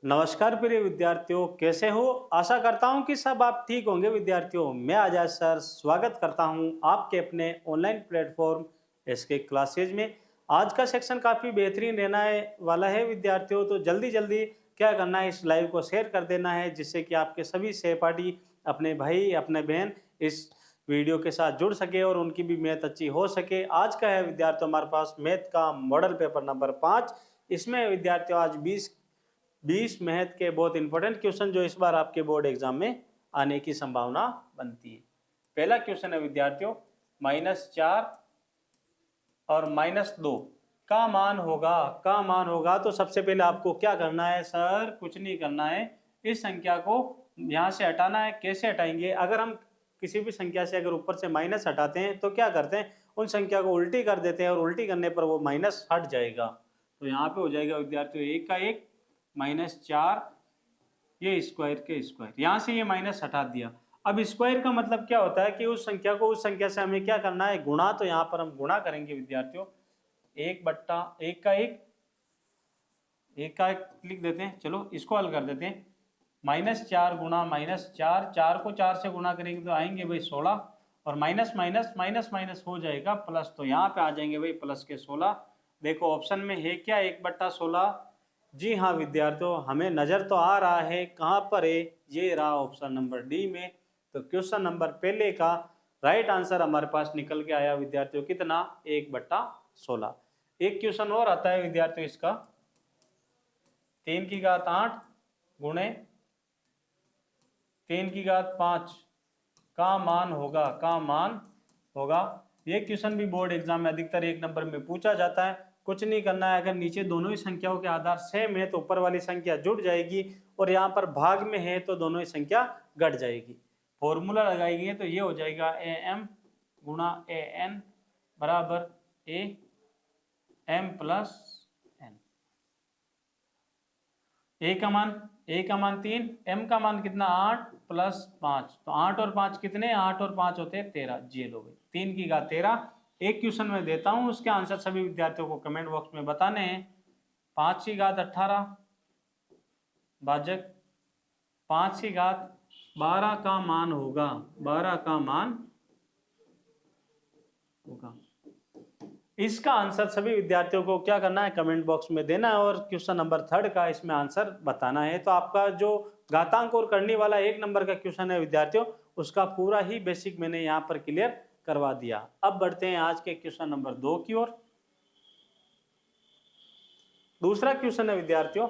नमस्कार प्रिय विद्यार्थियों, कैसे हो। आशा करता हूं कि सब आप ठीक होंगे। विद्यार्थियों, मैं आजाद सर स्वागत करता हूं आपके अपने ऑनलाइन प्लेटफॉर्म एसके क्लासेज में। आज का सेक्शन काफ़ी बेहतरीन रहना वाला है विद्यार्थियों, तो जल्दी जल्दी क्या करना है, इस लाइव को शेयर कर देना है, जिससे कि आपके सभी सहपाठी, अपने भाई, अपने बहन इस वीडियो के साथ जुड़ सके और उनकी भी मैथ अच्छी हो सके। आज का है विद्यार्थियों हमारे पास मैथ का मॉडल पेपर नंबर 5। इसमें विद्यार्थियों आज 20 मैथ के बहुत इंपॉर्टेंट क्वेश्चन जो इस बार आपके बोर्ड एग्जाम में आने की संभावना बनती है। पहला क्वेश्चन है विद्यार्थियों, -4 और -2 का मान होगा। तो सबसे पहले आपको क्या करना है सर, कुछ नहीं करना है, इस संख्या को यहाँ से हटाना है। कैसे हटाएंगे, अगर हम किसी भी संख्या से अगर ऊपर से माइनस हटाते हैं तो क्या करते हैं, उन संख्या को उल्टी कर देते हैं और उल्टी करने पर वो माइनस हट जाएगा। तो यहाँ पे हो जाएगा विद्यार्थियों 1 का 1 -4, ये स्क्वायर के स्क्वायर, यहाँ से ये माइनस हटा दिया। अब स्क्वायर का मतलब क्या होता है कि उस संख्या को उस संख्या से हमें क्या करना है, गुणा। तो यहाँ पर हम गुणा करेंगे विद्यार्थियों, 1 का 1 लिख देते हैं। चलो इसको हल कर देते हैं। -4 गुणा -4, 4 को 4 से गुणा करेंगे तो आएंगे भाई 16, और माइनस माइनस माइनस माइनस हो जाएगा प्लस, तो यहाँ पे आ जाएंगे भाई प्लस के 16। देखो ऑप्शन में है क्या, 1/16। जी हाँ विद्यार्थियों, हमें नजर तो आ रहा है, कहाँ पर है, ये रहा ऑप्शन नंबर डी में। तो क्वेश्चन नंबर पहले का राइट आंसर हमारे पास निकल के आया विद्यार्थियों, कितना, 1/16। एक क्वेश्चन और आता है विद्यार्थियों इसका, 3 की घात 8 गुणे 3 की घात 5 का मान होगा। ये क्वेश्चन भी बोर्ड एग्जाम में अधिकतर 1 नंबर में पूछा जाता है। कुछ नहीं करना है, अगर नीचे दोनों ही संख्याओं के आधार सेम है तो ऊपर वाली संख्या जुड़ जाएगी, और यहाँ पर भाग में है तो दोनों ही संख्या घट जाएगी। फॉर्मूला लगाएंगे तो ये हो जाएगा am गुणा an बराबर am प्लस n। a का मान 3, m का मान कितना, 8 प्लस 5, तो 8 और 5 कितने, 8 और 5 होते हैं 13। जी लो भाई, 3 की घात 13। एक क्वेश्चन में देता हूं, उसके आंसर सभी विद्यार्थियों को कमेंट बॉक्स में बताने हैं। 5 की घात 18 भाजक 5 की घात 12 का मान होगा, 12 का मान होगा। इसका आंसर सभी विद्यार्थियों को क्या करना है, कमेंट बॉक्स में देना है, और क्वेश्चन नंबर 3 का इसमें आंसर बताना है। तो आपका जो घातांक और करने वाला 1 नंबर का क्वेश्चन है विद्यार्थियों, उसका पूरा ही बेसिक मैंने यहाँ पर क्लियर करवा दिया। अब बढ़ते हैं आज के क्वेश्चन नंबर 2 की ओर। दूसरा क्वेश्चन है विद्यार्थियों,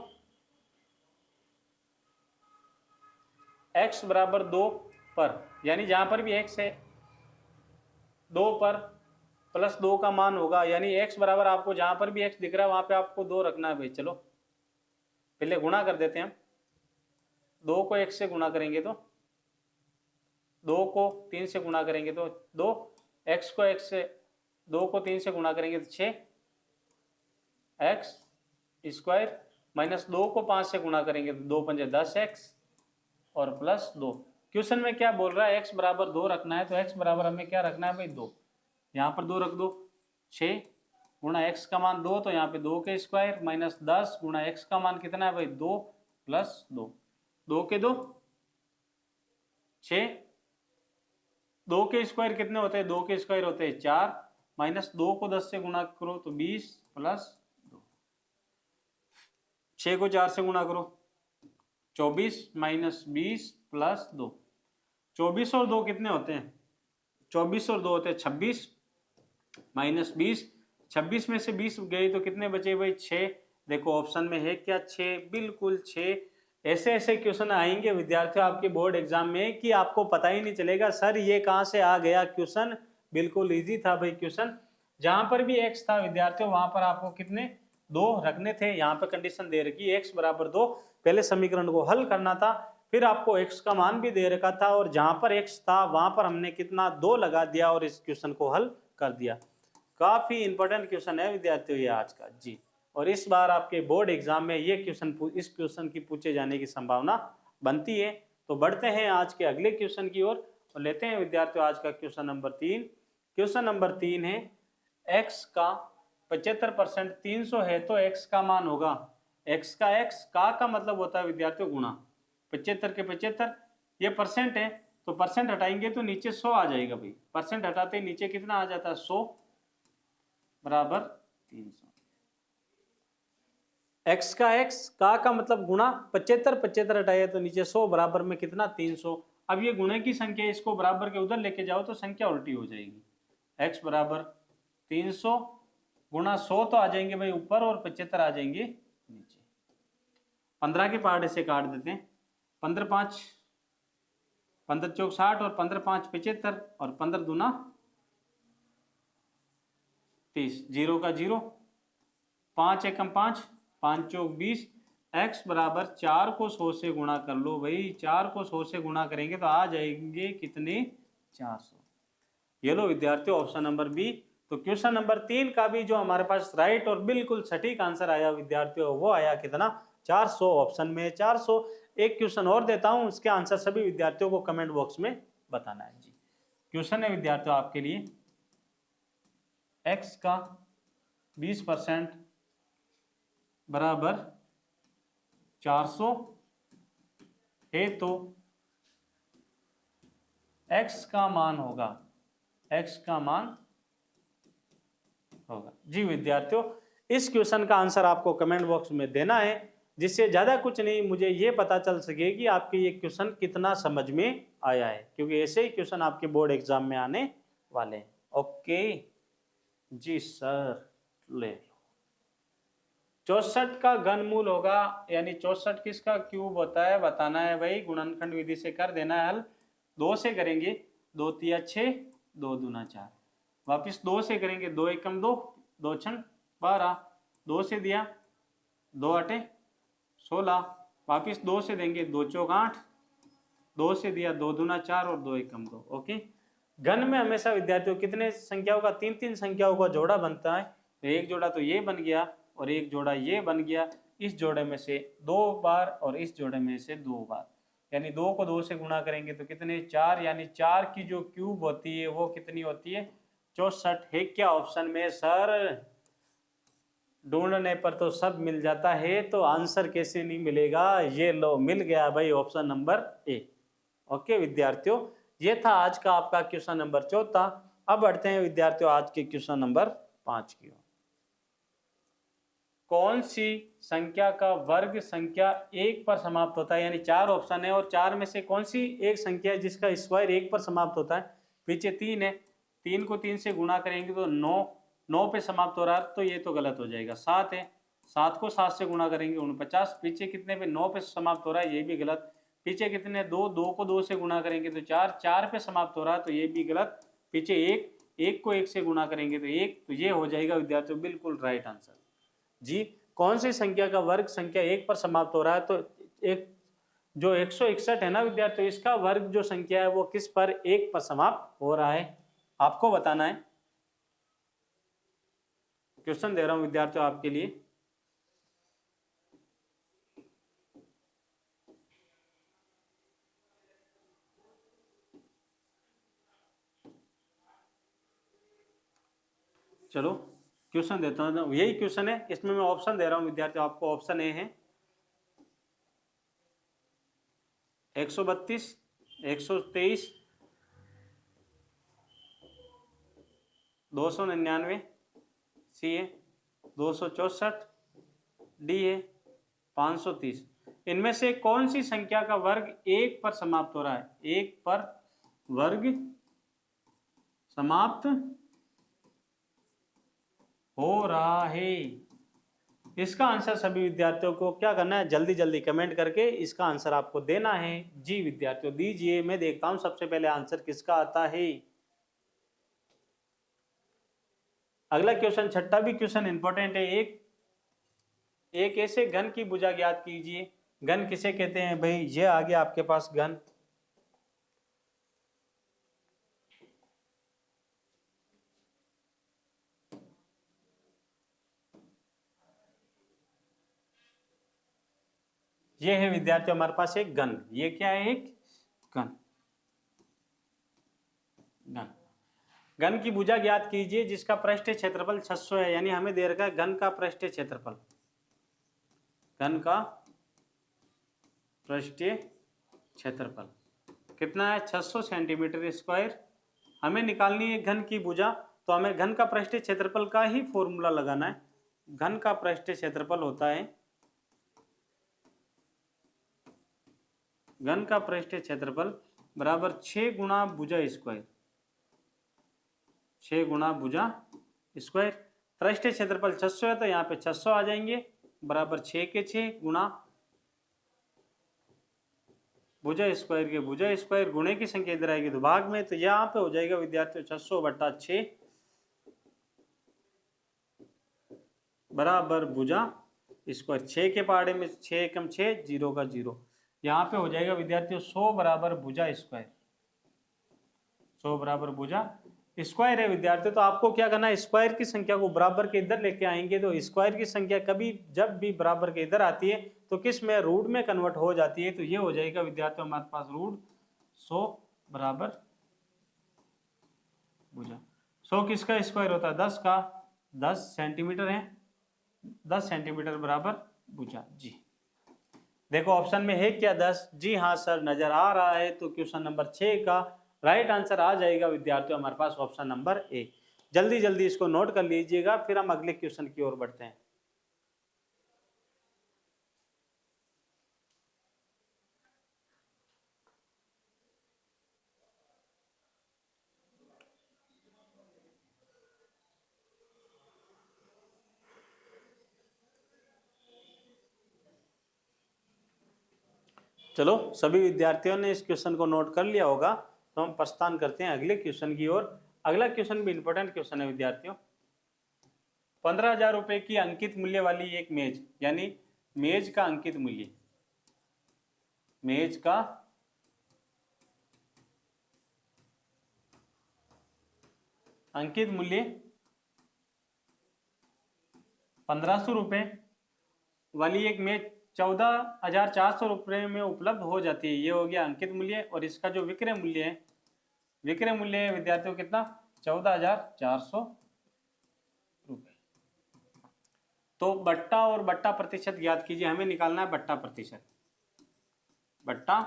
x बराबर 2 पर, यानी जहां पर भी x है 2 पर प्लस 2 का मान होगा, यानी x बराबर, आपको जहां पर भी x दिख रहा है वहां पे आपको 2 रखना है भाई। चलो पहले गुणा कर देते हैं हम, 2 को 1 से गुणा करेंगे तो 2 को 3 से गुणा करेंगे तो 2, x को 1 से 2 को 3 से गुणा करेंगे तो 6x स्क्वायर, माइनस 2 को 5 से गुणा करेंगे तो 2 पंजे 10x और प्लस 2। क्वेश्चन में क्या बोल रहा है, x बराबर 2 रखना है, तो x बराबर हमें क्या रखना है भाई, 2। यहाँ पर 2 रख दो, 6 गुणा x का मान 2, तो यहाँ पे 2 के स्क्वायर माइनस 10 गुणा x का मान कितना है भाई, 2 प्लस 2, 2 के 2 6, 2 के स्क्वायर कितने होते हैं, 2 के स्क्वायर होते हैं 4, माइनस 2 को 10 से गुणा करो तो 20 प्लस 2, 6 को 4 से गुणा करो 24 माइनस 20 प्लस 2। 24 और 2 कितने होते हैं, 24 और 2 होते हैं 26, माइनस 20, 26 में से 20 गए तो कितने बचे भाई, 6। देखो ऑप्शन में है क्या, 6, बिल्कुल 6। ऐसे ऐसे क्वेश्चन आएंगे विद्यार्थियों आपके बोर्ड एग्जाम में कि आपको पता ही नहीं चलेगा सर ये कहाँ से आ गया क्वेश्चन। बिल्कुल इजी था भाई क्वेश्चन। जहां पर भी x था विद्यार्थियों वहां पर आपको कितने, 2 रखने थे। यहाँ पे कंडीशन दे रखी x बराबर 2, पहले समीकरण को हल करना था, फिर आपको x का मान भी दे रखा था, और जहां पर x था वहां पर हमने कितना, 2 लगा दिया और इस क्वेश्चन को हल कर दिया। काफी इंपॉर्टेंट क्वेश्चन है विद्यार्थियों ये आज का जी, और इस बार आपके बोर्ड एग्जाम में ये क्वेश्चन, इस क्वेश्चन की पूछे जाने की संभावना बनती है। तो बढ़ते हैं आज के अगले क्वेश्चन की ओर और लेते हैं विद्यार्थियों आज का क्वेश्चन नंबर 3। क्वेश्चन नंबर 3 है, x का 75% 300 है तो x का मान होगा। x का मतलब होता है विद्यार्थियों गुणा 75 के 75, ये परसेंट है तो परसेंट हटाएंगे तो नीचे 100 आ जाएगा भाई, परसेंट हटाते ही नीचे कितना आ जाता है 100 बराबर 300। x का मतलब गुणा 75 हटाया तो नीचे 100 बराबर में कितना 300। अब ये गुणे की संख्या, इसको बराबर के उधर लेके जाओ तो संख्या उल्टी हो जाएगी। x बराबर 300 गुणा 100 तो आ जाएंगे भाई ऊपर और 75 आ जाएंगे नीचे। 15 के पार्ट से काट देते हैं, 15 5 15 चौक 60 और 15 5 75 और 15 दूना 30, जीरो का जीरो, 5 एकम 5, 5 चौक 20, x बराबर 4 को 100 से गुणा कर लो भाई, 4 को 100 से गुणा करेंगे तो आ जाएंगे कितने 400। ये लो विद्यार्थियों ऑप्शन नंबर बी। तो क्वेश्चन नंबर 3 का भी जो हमारे पास राइट और बिल्कुल सटीक आंसर आया विद्यार्थियों, वो आया कितना 400, ऑप्शन में 400। एक क्वेश्चन और देता हूं, उसके आंसर सभी विद्यार्थियों को कमेंट बॉक्स में बताना है जी। क्वेश्चन है विद्यार्थियों आपके लिए, x का 20% बराबर 400 है तो x का मान होगा, x का मान होगा जी। विद्यार्थियों इस क्वेश्चन का आंसर आपको कमेंट बॉक्स में देना है, जिससे ज्यादा कुछ नहीं, मुझे ये पता चल सके कि आपके ये क्वेश्चन कितना समझ में आया है, क्योंकि ऐसे ही क्वेश्चन आपके बोर्ड एग्जाम में आने वाले हैं। ओके जी सर, ले लो। 64 का घनमूल होगा, यानी 64 किसका क्यूब होता है बताना है भाई, गुणनखंड विधि से कर देना है हल। 2 से करेंगे, 2 तिया 6, 2 दूना 4, वापिस 2 से करेंगे, 2 एकम 2, 2 छन 12, 2 से दिया 2 अटे 16, वापिस 2 से देंगे, 2 चौक 8, 2 से दिया 2 दूना 4 और 2 एकम 2। ओके, घन में हमेशा विद्यार्थियों कितने संख्याओं का, 3 संख्याओं का जोड़ा बनता है। तो एक जोड़ा तो ये बन गया और एक जोड़ा ये बन गया, इस जोड़े में से 2 बार और इस जोड़े में से 2 बार, यानी 2 को 2 से गुणा करेंगे तो कितने 4, यानी 4 की जो क्यूब होती है वो कितनी होती है 64 है क्या ऑप्शन में सर? ढूंढने पर तो सब मिल जाता है, तो आंसर कैसे नहीं मिलेगा? ये लो मिल गया भाई, ऑप्शन नंबर ए। ओके विद्यार्थियों, ये था आज का आपका क्वेश्चन नंबर 4। अब बढ़ते हैं विद्यार्थियों आज के क्वेश्चन नंबर 5 की ओर। कौन सी संख्या का वर्ग संख्या 1 पर समाप्त होता है, यानी 4 ऑप्शन है और 4 में से कौन सी एक संख्या है जिसका स्क्वायर 1 पर समाप्त होता है? पीछे 3 है, 3 को 3 से गुणा करेंगे तो 9 पे समाप्त हो रहा है, तो ये तो गलत हो जाएगा। 7 है, 7 को 7 से गुणा करेंगे 49, पीछे कितने पे 9 पे समाप्त हो रहा है, ये भी गलत। पीछे कितने 2 को 2 से गुणा करेंगे तो 4 पे समाप्त हो रहा है, तो ये भी गलत। पीछे 1 को 1 से गुणा करेंगे तो 1, तो ये हो जाएगा विद्यार्थियों बिल्कुल राइट आंसर जी। कौन सी संख्या का वर्ग संख्या 1 पर समाप्त हो रहा है? तो एक जो 161 है ना विद्यार्थियों, इसका वर्ग जो संख्या है वो किस पर 1 पर समाप्त हो रहा है, आपको बताना है। क्वेश्चन दे रहा हूं विद्यार्थियों आपके लिए, चलो क्वेश्चन देता हूं, यही क्वेश्चन है, इसमें मैं ऑप्शन दे रहा हूं विद्यार्थियों आपको। ऑप्शन ए है 132, 123, 299, सी है 264, डी है 530। इनमें से कौन सी संख्या का वर्ग 1 पर समाप्त हो रहा है? 1 पर वर्ग समाप्त हो रहा है। इसका आंसर सभी विद्यार्थियों को क्या करना है, जल्दी जल्दी कमेंट करके इसका आंसर आपको देना है जी। विद्यार्थियों दीजिए, मैं देखता हूं सबसे पहले आंसर किसका आता है। अगला क्वेश्चन, छठा भी क्वेश्चन इंपॉर्टेंट है। एक ऐसे घन की भुजा ज्ञात कीजिए। घन किसे कहते हैं भाई? ये आ गया आपके पास घन, ये है विद्यार्थियों हमारे पास एक घन। ये क्या है? एक घन। घन घन की भुजा ज्ञात कीजिए जिसका पृष्ठीय क्षेत्रफल 600 है, यानी हमें दे रखा है घन का पृष्ठीय क्षेत्रफल। घन का पृष्ठीय क्षेत्रफल कितना है 600 सेंटीमीटर स्क्वायर। हमें निकालनी है घन की भुजा, तो हमें घन का पृष्ठीय क्षेत्रफल का ही फॉर्मूला लगाना है। घन का पृष्ठीय क्षेत्रफल होता है, घन का पृष्ठीय क्षेत्रफल बराबर 6 गुणा भुजा स्क्वायर, 6 गुणा भुजा स्क्वायर। पृष्ठीय क्षेत्रफल 600 है तो यहाँ पे 600 आ जाएंगे, बराबर 6 के 6 गुणा भुजा स्क्वायर के भुजा स्क्वायर, गुणे की संख्या इधर आएगी तो भाग में, तो यहाँ पे हो जाएगा विद्यार्थियों 600/6 बराबर भुजा स्क्वायर। 6 के पहाड़े में 6 एकम 6, 0 का 0, यहाँ पे हो जाएगा विद्यार्थियों 100 बराबर भुजा स्क्वायर, 100 बराबर भुजा स्क्वायर है विद्यार्थियों। तो आपको क्या करना है, स्क्वायर की संख्या को बराबर के इधर लेके आएंगे, तो स्क्वायर की संख्या कभी जब भी बराबर के इधर आती है तो किस में, रूट में कन्वर्ट हो जाती है। तो ये हो जाएगा विद्यार्थियों हमारे पास रूट 100 बराबर भुजा। 100 किसका स्क्वायर होता है, 10 का, 10 सेंटीमीटर है, 10 सेंटीमीटर बराबर भुजा जी। देखो ऑप्शन में है क्या 10, जी हाँ सर नजर आ रहा है, तो क्वेश्चन नंबर 6 का राइट आंसर आ जाएगा विद्यार्थियों हमारे पास ऑप्शन नंबर ए। जल्दी जल्दी इसको नोट कर लीजिएगा, फिर हम अगले क्वेश्चन की ओर बढ़ते हैं। चलो सभी विद्यार्थियों ने इस क्वेश्चन को नोट कर लिया होगा, तो हम प्रस्थान करते हैं अगले क्वेश्चन की ओर। अगला क्वेश्चन भी इंपॉर्टेंट क्वेश्चन है विद्यार्थियों। 15,000 रुपए की अंकित मूल्य वाली एक मेज, यानी मेज का अंकित मूल्य, मेज का अंकित मूल्य 1500 रुपए वाली एक मेज 14,400 रुपये में उपलब्ध हो जाती है। ये हो गया अंकित मूल्य, और इसका जो विक्रय मूल्य है, विक्रय मूल्य है विद्यार्थियों कितना, 14,400 रुपये। तो बट्टा और बट्टा प्रतिशत ज्ञात कीजिए, हमें निकालना है बट्टा प्रतिशत, बट्टा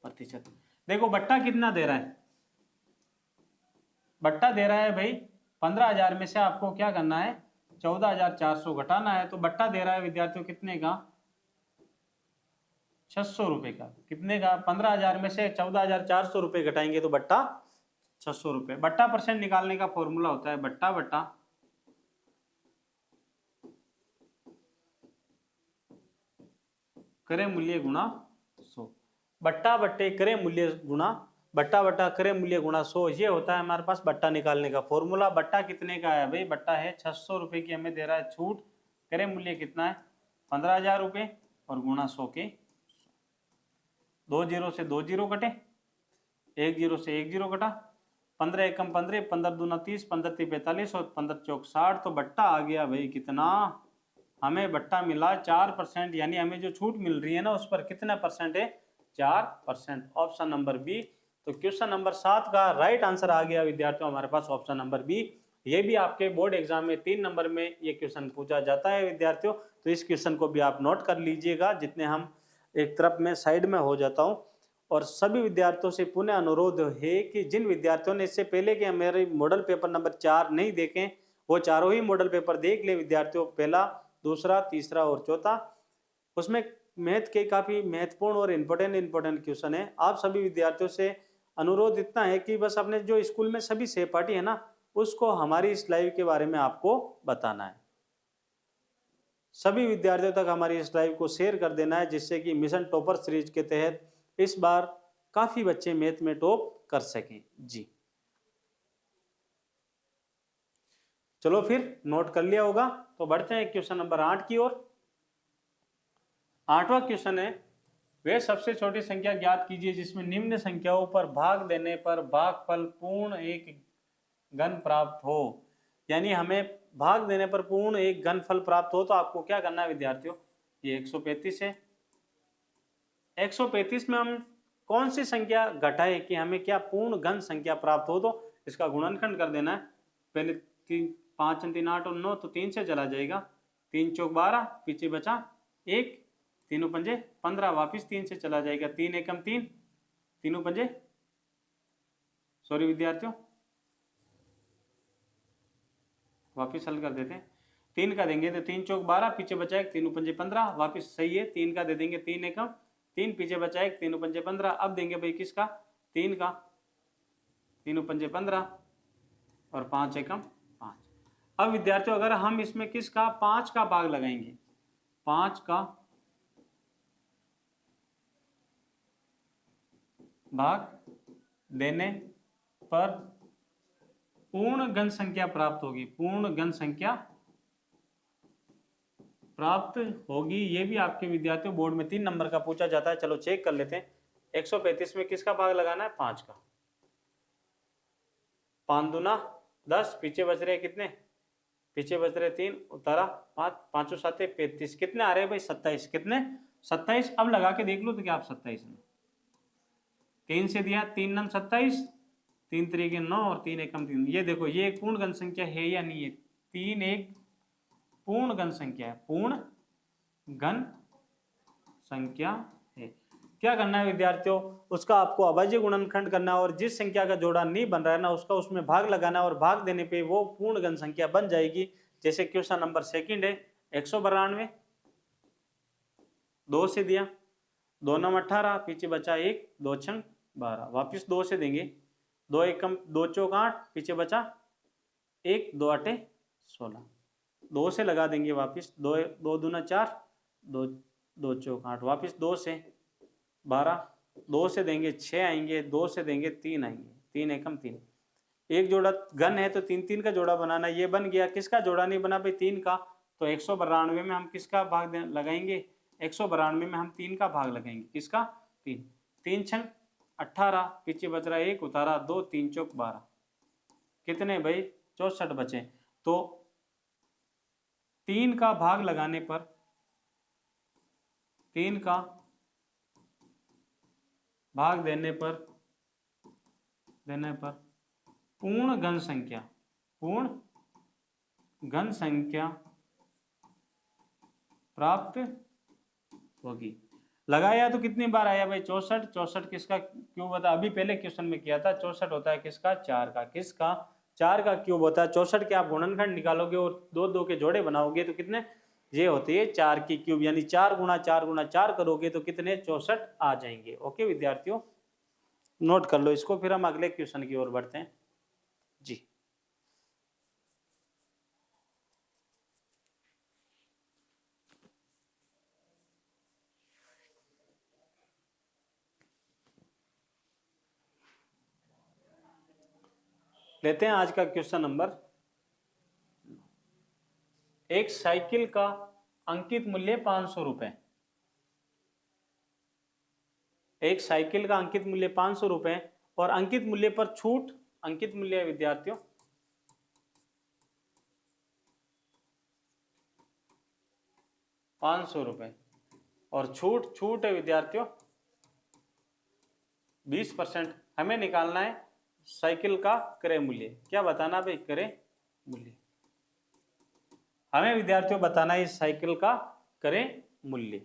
प्रतिशत। देखो बट्टा कितना दे रहा है, बट्टा दे रहा है भाई 15,000 में से आपको क्या करना है, 14,400 घटाना है। तो बट्टा दे रहा है विद्यार्थियों कितने का, 600 रुपए का। कितने का, 15,000 में से 14,400 रुपए घटाएंगे तो बट्टा 600 रुपए। बट्टा परसेंट निकालने का फॉर्मूला होता है बट्टा बट्टा क्रय मूल्य गुणा 100। बट्टा बट्टे क्रय मूल्य गुणा बट्टा बट्टा क्रय मूल्य गुणा 100, ये होता है हमारे पास बट्टा निकालने का फॉर्मूला। बट्टा कितने का है भाई, बट्टा है 600 रुपए की हमें दे रहा है छूट, क्रय मूल्य कितना है 15,000 रुपए, और गुणा 100 के 2 जीरो से 2 जीरो कटे, 1 जीरो से 1 जीरो कटा, 15 एकम 15, 15 दूना 30, 15 ती 45 और 15 चौक 60। तो बट्टा आ गया भाई कितना, हमें बट्टा मिला 4%, यानी हमें जो छूट मिल रही है ना उस पर कितना परसेंट है, 4%। Option number B. तो क्वेश्चन नंबर 7 का राइट आंसर आ गया विद्यार्थियों हमारे पास ऑप्शन नंबर बी। ये भी आपके बोर्ड एग्जाम में 3 नंबर में ये क्वेश्चन पूछा जाता है विद्यार्थियों, तो इस क्वेश्चन को भी आप नोट कर लीजिएगा, जितने हम एक तरफ में साइड में हो जाता हूँ। और सभी विद्यार्थियों से पुनः अनुरोध है कि जिन विद्यार्थियों ने इससे पहले कि मेरे मॉडल पेपर नंबर 4 नहीं देखें, वो चारों ही मॉडल पेपर देख ले विद्यार्थियों, पहला, दूसरा, तीसरा और चौथा। उसमें मैथ के काफ़ी महत्वपूर्ण और इम्पोर्टेंट क्वेश्चन है। आप सभी विद्यार्थियों से अनुरोध इतना है कि बस अपने जो स्कूल में सभी सहपाठी है ना, उसको हमारी इस लाइव के बारे में आपको बताना है। सभी विद्यार्थियों तक हमारी इस लाइव को शेयर कर देना है, जिससे कि मिशन टॉपर सीरीज के तहत इस बार काफी बच्चे मैथ में टॉप कर सकें जी। चलो फिर नोट कर लिया होगा, तो बढ़ते हैं क्वेश्चन नंबर 8 की ओर। 8वां क्वेश्चन है, वे सबसे छोटी संख्या ज्ञात कीजिए जिसमें निम्न संख्याओं पर भाग देने पर भागफल पूर्ण एक घन प्राप्त हो। यानी हमें भाग देने पर पूर्ण एक घन फल प्राप्त हो, तो आपको क्या करना है विद्यार्थियों, ये 135 है। 135 में हम कौन सी संख्या घटाए कि हमें क्या पूर्ण घन संख्या प्राप्त हो, तो इसका गुणनखंड कर देना है। पहले 5 3 8 और 9, तो 3 से चला जाएगा, 3 चौक 12, पीछे बचा 1, तीनों पंजे 15, वापिस 3 से चला जाएगा, 3 एकम 3, तीनों पंजे, सॉरी विद्यार्थियों, वापिस हल कर देते हैं। 3 का देंगे तो 3 चौक 12, पीछे बचा एक, तीनों पंजे 15, वापिस सही है। 3 का दे देंगे, 3 एकम 3, पीछे बचा एक, तीनों पंजे 15। अब देंगे भाई किसका, 3 का, तीनों पंजे 15 और 5 एकम 5। अब विद्यार्थियों अगर हम इसमें किसका 5 का भाग लगाएंगे, 5 का भाग देने पर पूर्ण घन संख्या प्राप्त होगी, पूर्ण घन संख्या प्राप्त होगी। ये भी आपके विद्यार्थियों बोर्ड में 3 नंबर का पूछा जाता है। चलो चेक कर लेते हैं। 135 में किसका भाग लगाना है, 5 का। 5 दूना 10, पीछे बच रहे कितने, पीछे बच रहे 3, उतारा 5, 5 7 35, कितने आ रहे हैं भाई 27, कितने 27। अब लगा के देख लो तो क्या आप 27 में 3 से दिया, 3 नम 27, 3 तरीके 9 और 3 एकम 3। ये देखो ये एक पूर्ण घन संख्या है या नहीं है, 3 एक पूर्ण घन संख्या है, पूर्ण घन संख्या है। क्या करना है विद्यार्थियों, उसका आपको अभाज्य गुणनखंड करना है और जिस संख्या का जोड़ा नहीं बन रहा है ना उसका उसमें भाग लगाना है और भाग देने पे वो पूर्ण घन संख्या बन जाएगी। जैसे क्वेश्चन नंबर 2 है, 192, 2 से दिया, 2 नम 18, पीछे बचा 1, 2 छंग 12, वापिस 2 से देंगे, 2 एकम 2 चौक 8, पीछे बचा 1, 2 आटे 16, 2 से लगा देंगे वापिस, 2 दूना 4, 2 चौक 8, वापिस 2 से 12, 2 से देंगे 6 आएंगे, 2 से देंगे 3 आएंगे, 3 एकम 3। एक जोड़ा घन है तो 3 3 का जोड़ा बनाना, ये बन गया। किसका जोड़ा नहीं बना भाई, 3 का। तो 192 में हम किसका भाग लगाएंगे, 192 में हम 3 का भाग लगाएंगे, किसका 3, 3 छंग 18, पीछे बच रहा 1, उतारा 2, 3 चौक 12, कितने भाई 64 बचे। तो 3 का भाग लगाने पर, 3 का भाग देने पर पूर्ण घन संख्या, पूर्ण घन संख्या प्राप्त होगी। लगाया तो कितनी बार आया भाई 64, 64 किसका क्यूब होता है, अभी पहले क्वेश्चन में किया था। 64 होता है किसका, 4 का, किसका 4 का क्यूब होता है। 64 के आप गुणनखंड निकालोगे और 2 2 के जोड़े बनाओगे तो कितने, ये होती है 4 की क्यूब, यानी 4 गुणा 4 गुणा 4 करोगे तो कितने 64 आ जाएंगे। ओके विद्यार्थियों, नोट कर लो इसको, फिर हम अगले क्वेश्चन की ओर बढ़ते हैं जी। लेते हैं आज का क्वेश्चन नंबर। एक साइकिल का अंकित मूल्य 500 रुपए, एक साइकिल का अंकित मूल्य 500 रुपए और अंकित मूल्य पर छूट, अंकित मूल्य है विद्यार्थियों 500 रुपए और छूट है विद्यार्थियों 20%। हमें निकालना है साइकिल का क्रय मूल्य। क्या बताना भाई, क्रय मूल्य हमें विद्यार्थियों बताना है इस साइकिल का क्रय मूल्य।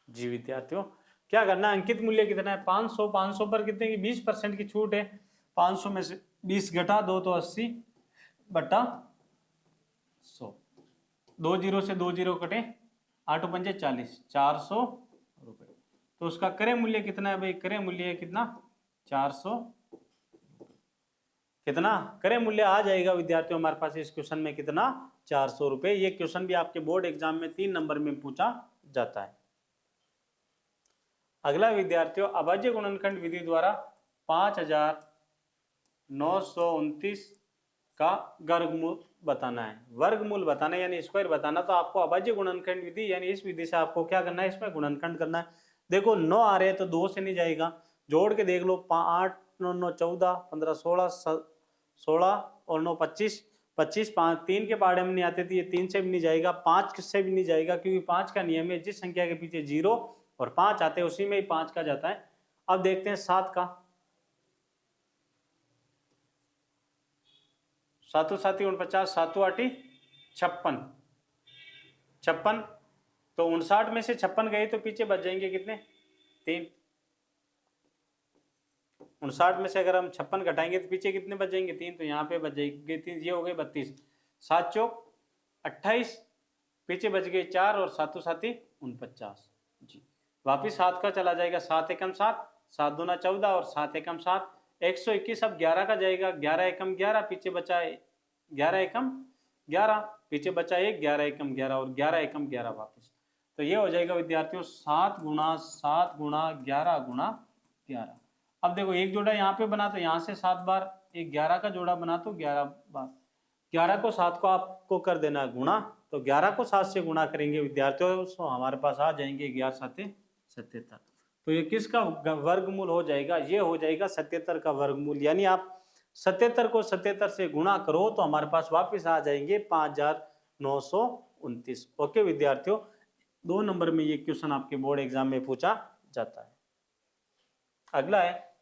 जी विद्यार्थियों, क्या करना है, अंकित मूल्य कितना है 500, 500 पर कितने की 20% की छूट है। 500 में से 20 घटा दो तो 80 बटा 100, 2 जीरो से 2 जीरो कटे, 8 पंजे 40, 400 रुपए। तो उसका क्रय मूल्य कितना है भाई, क्रय मूल्य है कितना 400, कितना क्रय मूल्य आ जाएगा विद्यार्थियों हमारे पास इस क्वेश्चन में, कितना 400 रुपए। ये क्वेश्चन भी आपके बोर्ड एग्जाम में 3 नंबर में पूछा जाता है। अगला विद्यार्थियों, अभाज्य गुणनखंड विधि द्वारा 5929 का वर्गमूल बताना है। वर्गमूल बताना है यानी स्क्वायर बताना। तो आपको अभाज्य गुणनखंड विधि यानी इस विधि से आपको क्या करना है, इसमें गुणनखंड करना है। देखो 9 आ रहे हैं तो 2 से नहीं जाएगा, जोड़ के देख लो 8 9 9 14, 15 16, 16 और 9 25, 25 5 3 के पाड़े में नहीं आते थे, ये 3 से भी नहीं जाएगा, 5 से भी नहीं जाएगा, क्योंकि 5 का नियम है जिस संख्या के पीछे 0 और 5 आते हैं उसी में ही 5 का जाता है। अब देखते हैं 7 का, 7 7 49, 7 8 56, 56 तो 59 में से 56 गए तो पीछे बच जाएंगे कितने, 3। 59 में से अगर हम 56 घटाएंगे तो पीछे कितने बच जाएंगे, 3, तो यहाँ पे बच जाएंगे 3, ये हो गए 32, 7 चौक 28, पीछे बच गए 4 और 7 साथी 49 जी। वापिस 7 का चला जाएगा, 7 एकम 7, 7 दूना 14 और 7 एकम 7, 121 अब 11 का जाएगा, 11 एकम 11, पीछे बचा 11 एकम 11, पीछे बचा 1, 11 एकम 11 और 11 एकम 11 वापस। तो ये हो जाएगा विद्यार्थियों 7 गुणा 7 गुणा 11 गुणा 11। अब देखो एक जोड़ा यहाँ पे बना तो यहाँ से 7 बार, एक 11 का जोड़ा बना तो 11 बार, 11 को 7 को आपको कर देना गुणा, तो 11 को 7 से गुणा करेंगे विद्यार्थियों, तो हमारे पास आ जाएंगे 11 7 77। तो ये किसका वर्गमूल हो जाएगा, ये हो जाएगा 77 का वर्गमूल, यानी आप 77 को 77 से गुणा करो तो हमारे पास वापस आ जाएंगे 5929। ओके विद्यार्थियों, 2 नंबर में ये क्वेश्चन आपके बोर्ड एग्जाम में पूछा जाता है। अगला है,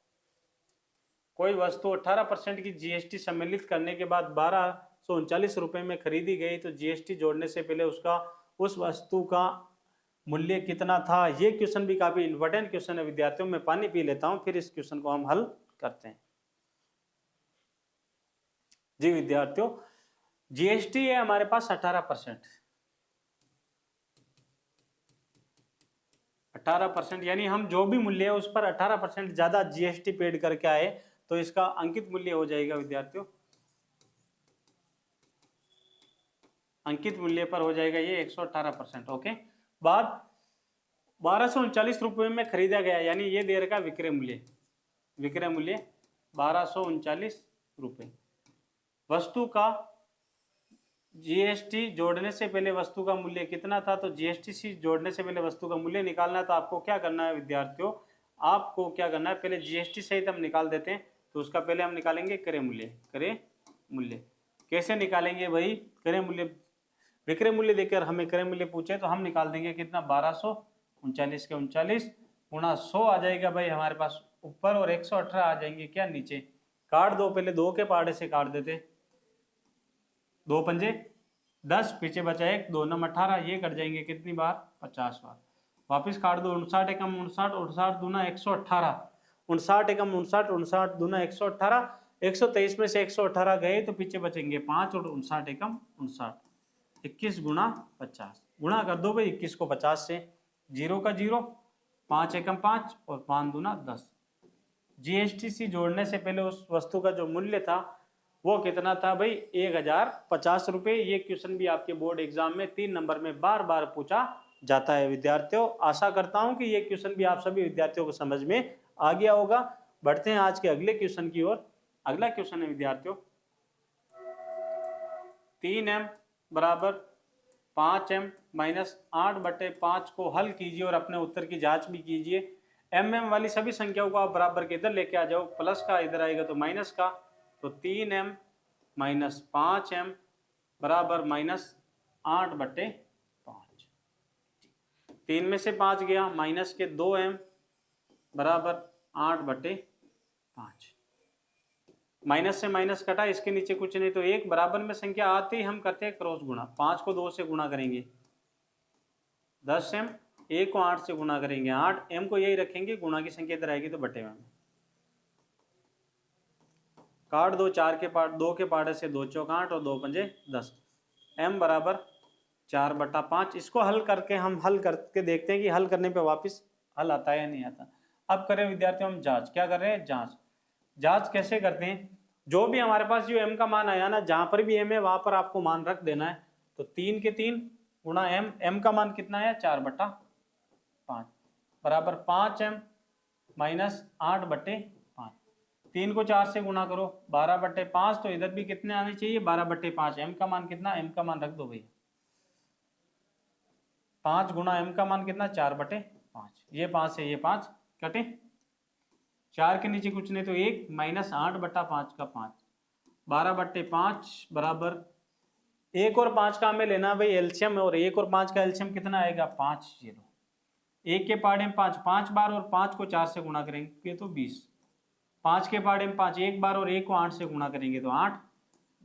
कोई वस्तु 18% की जीएसटी सम्मिलित करने के बाद 1239 रुपए में खरीदी गई तो जीएसटी जोड़ने से पहले उस वस्तु का मूल्य कितना था। ये क्वेश्चन भी काफी इंपॉर्टेंट क्वेश्चन है विद्यार्थियों, मैं पानी पी लेता हूं फिर इस क्वेश्चन को हम हल करते हैं। जी विद्यार्थियों, जीएसटी है हमारे पास 18%, 18%, यानी हम जो भी मूल्य है उस पर 18% ज्यादा जीएसटी पेड करके आए तो इसका अंकित मूल्य हो जाएगा विद्यार्थियों, अंकित मूल्य पर हो जाएगा ये 118%। ओके, बाद 1239 रुपए में खरीदा गया, यानी ये दे रखा विक्रय मूल्य, विक्रय मूल्य 1239 रुपए। वस्तु का जीएसटी जोड़ने से पहले वस्तु का मूल्य कितना था, तो जीएसटी जोड़ने से पहले वस्तु का मूल्य निकालना है तो आपको क्या करना है विद्यार्थियों, आपको क्या करना है, पहले जीएसटी सहित हम निकाल देते हैं, तो उसका पहले हम निकालेंगे क्रय मूल्य। क्रय मूल्य कैसे निकालेंगे भाई, क्रय मूल्य, विक्रय मूल्य देकर हमें क्रय मूल्य पूछे तो हम निकाल देंगे कितना, 1239 के 39 गुणा 100 आ जाएगा भाई हमारे पास ऊपर, और 118 आ जाएंगे क्या नीचे। काट दो, पहले 2 के पहाड़े से काट देते, 2 पंजे 10, पीछे बचा 1, 2 नम 18, ये कट जाएंगे कितनी बार, 50 बार। वापिस काट दो, 59 एकम 59, 59 दूना 118, 59 एकम 59, 59 दूना 118, 123 में से 118 गए तो पीछे बचेंगे 5 और 59 एकम 59, 21 गुणा 50, गुणा कर दो भाई 21 को 50 से, 0 का 0, 5 एकम 5 और 5 दूना 10। जीएसटी सी जोड़ने से पहले उस वस्तु का जो मूल्य था वो कितना था भाई, 1050 रुपए। ये क्वेश्चन भी आपके बोर्ड एग्जाम में 3 नंबर में बार बार पूछा जाता है विद्यार्थियों। आशा करता हूं कि ये क्वेश्चन भी आप सभी विद्यार्थियों को समझ में आ गया होगा। बढ़ते हैं आज के अगले क्वेश्चन की ओर। अगला क्वेश्चन है विद्यार्थियों, 3m बराबर 5m माइनस 8/5 को हल कीजिए और अपने उत्तर की जांच भी कीजिए। mm वाली सभी संख्याओं को आप बराबर के इधर लेके आ जाओ, प्लस का इधर आएगा तो माइनस का, तो 3m माइनस 5m बराबर माइनस 8/5। 3 में से 5 गया, माइनस के 2m बराबर 8/5। माइनस से माइनस कटा, इसके नीचे कुछ नहीं, तो एक बराबर में संख्या आते ही हम करते हैं क्रॉस गुणा। 5 को 2 से गुणा करेंगे 10m, 1 को 8 से गुणा करेंगे 8, m को यही रखेंगे, गुणा की संख्या इधर आएगी तो बटे में काट दो, 4 के पार्ट 2 के पार्ट से 2 चौक 8 और 2 पंजे 10, m बराबर 4/5। इसको हल करके हम हल करके देखते हैं कि हल करने पे वापस हल आता है या नहीं आता। अब करें विद्यार्थियों हम जांच, क्या कर रहे हैं, जांच। जांच कैसे करते हैं, जो भी हमारे पास जो m का मान आया ना, जहां पर भी m है वहां पर आपको मान रख देना है। तो 3 के 3 गुणा m का मान कितना है, 4/5 बराबर 5m माइनस 8/5। 3 को 4 से गुणा करो 12/5, तो इधर भी कितने आने चाहिए, 12/5। m का मान कितना, m का मान रख दो भैया, 5 गुणा m का मान कितना, 4/5। ये 5 से ये 5 कटे, 4 के नीचे कुछ नहीं तो 1 माइनस 8/5 का 5, 12/5 बराबर 1 और 5 का हमें लेना भाई एलसीएम, और 1 और 5 का एलसीएम कितना आएगा, 5 0। 1 के पार्ट में 5 बार और 5 को 4 से गुणा करेंगे तो 20, 5 के पार्ट में 5 1 बार और 1 को 8 से गुणा करेंगे तो 8,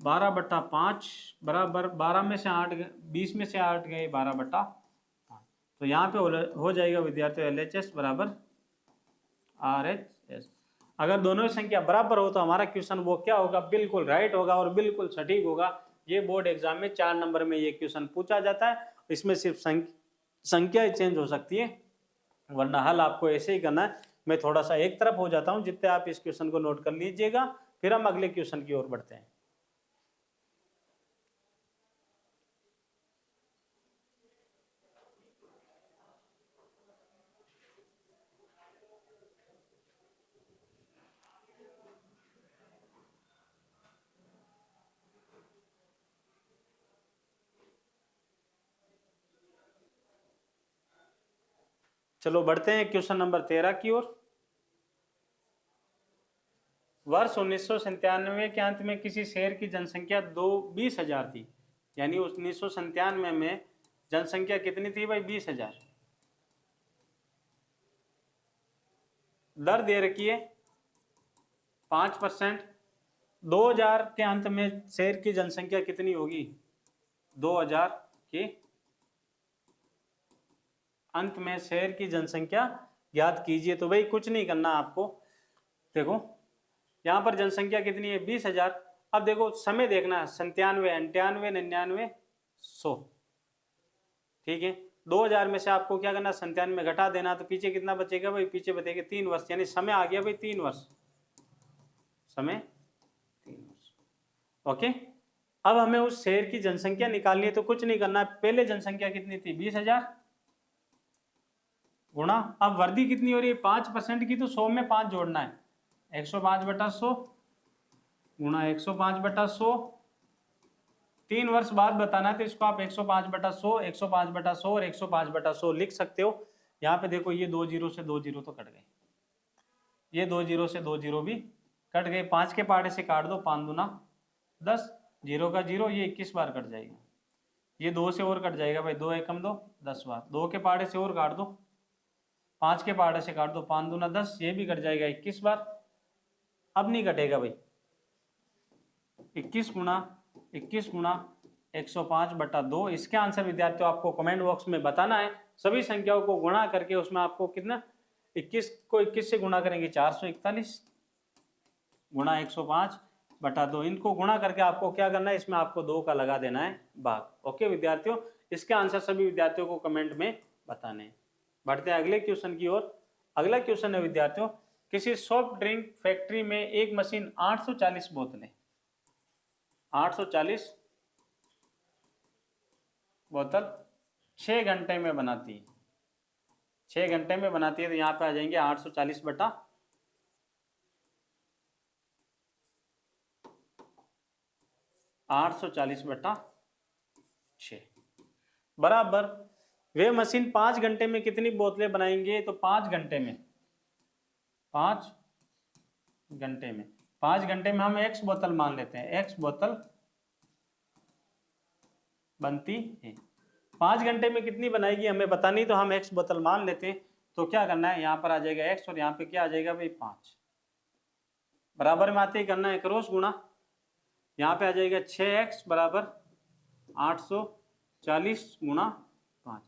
12/5 बराबर 12 में से 8 गए, 20 में से 8 गए 12/5। तो यहाँ पे हो जाएगा विद्यार्थियों LHS बराबर RHS। अगर दोनों की संख्या बराबर हो तो हमारा क्वेश्चन वो क्या होगा, बिल्कुल राइट होगा और बिल्कुल सटीक होगा। ये बोर्ड एग्जाम में 4 नंबर में ये क्वेश्चन पूछा जाता है। इसमें सिर्फ संख्या ही चेंज हो सकती है, वरना हल आपको ऐसे ही करना है। मैं थोड़ा सा एक तरफ हो जाता हूँ, जितने आप इस क्वेश्चन को नोट कर लीजिएगा, फिर हम अगले क्वेश्चन की ओर बढ़ते हैं। चलो बढ़ते हैं क्वेश्चन नंबर 13 की ओर। वर्ष 1997 के अंत में किसी शहर की जनसंख्या 20,000 थी। यानी 1997 में जनसंख्या कितनी थी भाई? 20,000। दर दे रखी है 5%। 2000 के अंत में शहर की जनसंख्या कितनी होगी? 2000 के अंत में शहर की जनसंख्या ज्ञात कीजिए। तो भाई कुछ नहीं करना आपको, देखो यहाँ पर जनसंख्या कितनी है? 20,000। अब देखो समय देखना है, 97, 98, 99, 100। ठीक है, 2000 में से आपको क्या करना? 97 में घटा देना, तो पीछे कितना बचेगा भाई? पीछे बचेगा 3 वर्ष, यानी समय आ गया भाई 3 वर्ष, समय 3 वर्ष। ओके, अब हमें उस शहर की जनसंख्या निकालनी है। तो कुछ नहीं करना, पहले जनसंख्या कितनी थी? 20,000 गुणा, अब वृद्धि कितनी हो रही है? 5% की, तो 100 में 5 जोड़ना है, 105/100 गुणा 105/100। 3 वर्ष बाद बताना है, तो इसको आप 105/100, 105/100 और 105/100 लिख सकते हो। यहाँ पे देखो ये 2 जीरो से 2 जीरो तो कट गए, ये 2 जीरो से 2 जीरो भी कट गए। 5 के पहाड़े से काट दो, 5 दूना 10, जीरो का जीरो, ये 21 बार कट जाएगा। ये 2 से और कट जाएगा भाई, 2 एकम 2, 10 बार। 2 के पहाड़े से और काट दो, 5 के पहाड़े से काट दो, 5 दूना 10, ये भी कट जाएगा 21 बार। अब नहीं कटेगा भाई, 21 गुणा 105/2। इसके आंसर विद्यार्थियों आपको कमेंट बॉक्स में बताना है। सभी संख्याओं को गुणा करके उसमें आपको कितना, 21 को 21 से गुणा करेंगे 441 गुणा 105/2। इनको गुणा करके आपको क्या करना है? इसमें आपको 2 का लगा देना है भाग। ओके विद्यार्थियों, इसके आंसर सभी विद्यार्थियों को कमेंट में बताने हैं। बढ़ते हैं अगले क्वेश्चन की ओर। अगला क्वेश्चन है विद्यार्थियों, किसी सॉफ्ट ड्रिंक फैक्ट्री में एक मशीन 840 बोतलें 840 बोतल 6 घंटे में बनाती है। 6 घंटे में बनाती है, तो यहाँ पे आ जाएंगे 840 बटा 6 बराबर वे मशीन 5 घंटे में कितनी बोतलें बनाएंगे? तो 5 घंटे में 5 घंटे में हम x बोतल मान लेते हैं, x बोतल बनती है। 5 घंटे में कितनी बनाएगी हमें पता नहीं, तो हम x बोतल मान लेते हैं। तो क्या करना है, यहाँ पर आ जाएगा x और यहाँ पे क्या आ जाएगा भाई 5, बराबर में आते ही करना है क्रॉस गुणा। यहाँ पे आ जाएगा 6x बराबर 840 गुणा 5।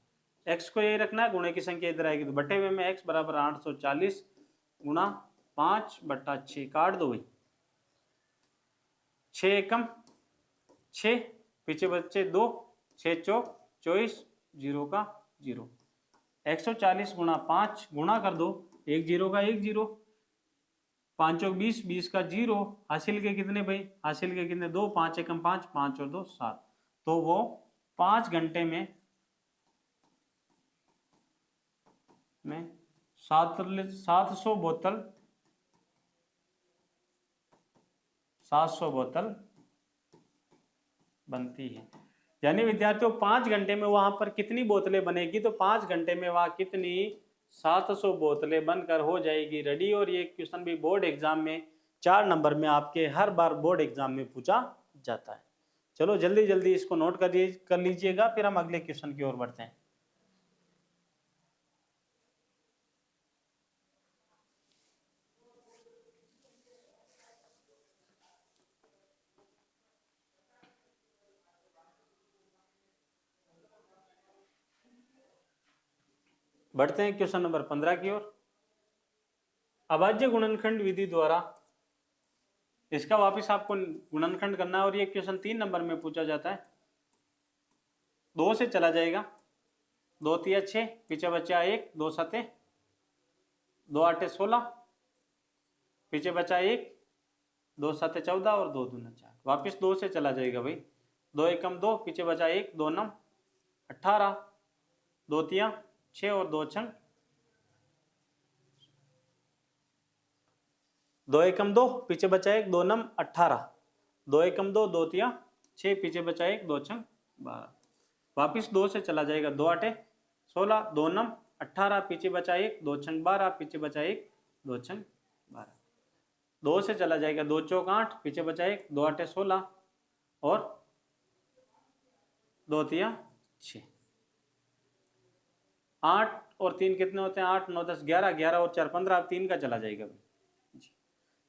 x को यही रखना है, गुणे की संख्या इधर आएगी, तो बटे हुए में x बराबर 840 गुणा 5/6 काट दो भाई, 6 एकम 6, पीछे बच्चे 2, 6 चौक 24, जीरो का जीरो। 140 गुणा 5 गुणा कर दो, एक जीरो का एक जीरो, 5 चौक 20, 20 का जीरो। हासिल के कितने भाई? हासिल के कितने? 2, 5 एकम 5, 5 और 2 7। तो वो 5 घंटे में 700 बोतल 700 बोतल बनती है। यानी विद्यार्थियों 5 घंटे में वहां पर कितनी बोतलें बनेगी? तो 5 घंटे में वहां कितनी? 700 बोतलें बनकर हो जाएगी रेडी। और ये क्वेश्चन भी बोर्ड एग्जाम में 4 नंबर में आपके हर बार बोर्ड एग्जाम में पूछा जाता है। चलो जल्दी जल्दी इसको नोट कर लीजिएगा, फिर हम अगले क्वेश्चन की ओर बढ़ते हैं। बढ़ते हैं क्वेश्चन नंबर 15 की ओर। अभाज्य गुणनखंड विधि द्वारा इसका वापस आपको गुणनखंड करना है और ये क्वेश्चन 3 नंबर में पूछा जाता है। 2 से चला जाएगा, 2 तिया 6, पीछे बचा 1, 2 सते 2 8 16, पीछे बचा 1, 2 7 14 और 2 दूना 4। वापिस 2 से चला जाएगा भाई, 2 एकम 2, पीछे बचा 1, 2 9 18, 2 तिया 6 और 2 छंग 2 एकम 2, पीछे बचा 1, 2 9 18, 2 एकम 2, 2 तिया 6, पीछे बचा 1, 2 छंग 12। वापिस 2 से चला जाएगा, 2 8 16, 2 9 18, पीछे बचा 1, 2 छंग 12, पीछे बचा 1, 2 छंग 12। 2 से चला जाएगा, 2 चौक 8, पीछे बचा 1, 2 8 16 और 2 तिया 6। 8 और 3 कितने होते हैं? 8 9 10 11, 11 और 4 15, अब 3 का चला जाएगा भाई।